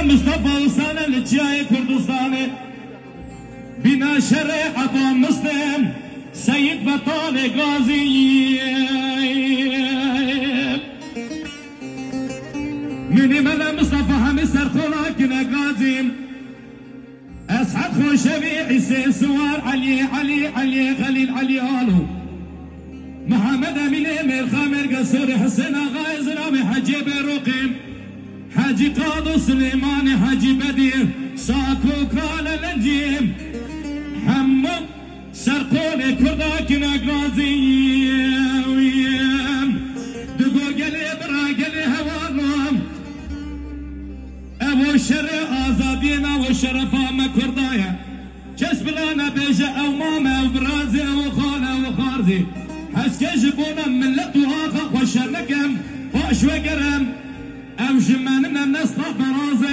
مصطفى وسنة لجاي كردستاني بنا شريعة مسلم سيد بطال غازي مني ملا مصطفى هم سرخولا كنا غازي اسعد خوشبي عيسى سوار علي علي علي خليل علي آلو محمد امين امير خامر قصر حسين غايز رامي حجي بروقيم حاجي قاضو سليماني حاجي بدير ساكو كان الانجيم حمو سرقوني كردا كنا غازي دقو قلي برا قلي هوانهم ابو الشرع ازادينا والشرفا ما كردايا كسب لنا بيجا او ماما وبرازي وخاله وخارزي حس كجبونا ملتو اخا وشرنكم فاش وقرم او جماننا الناس طاف برازي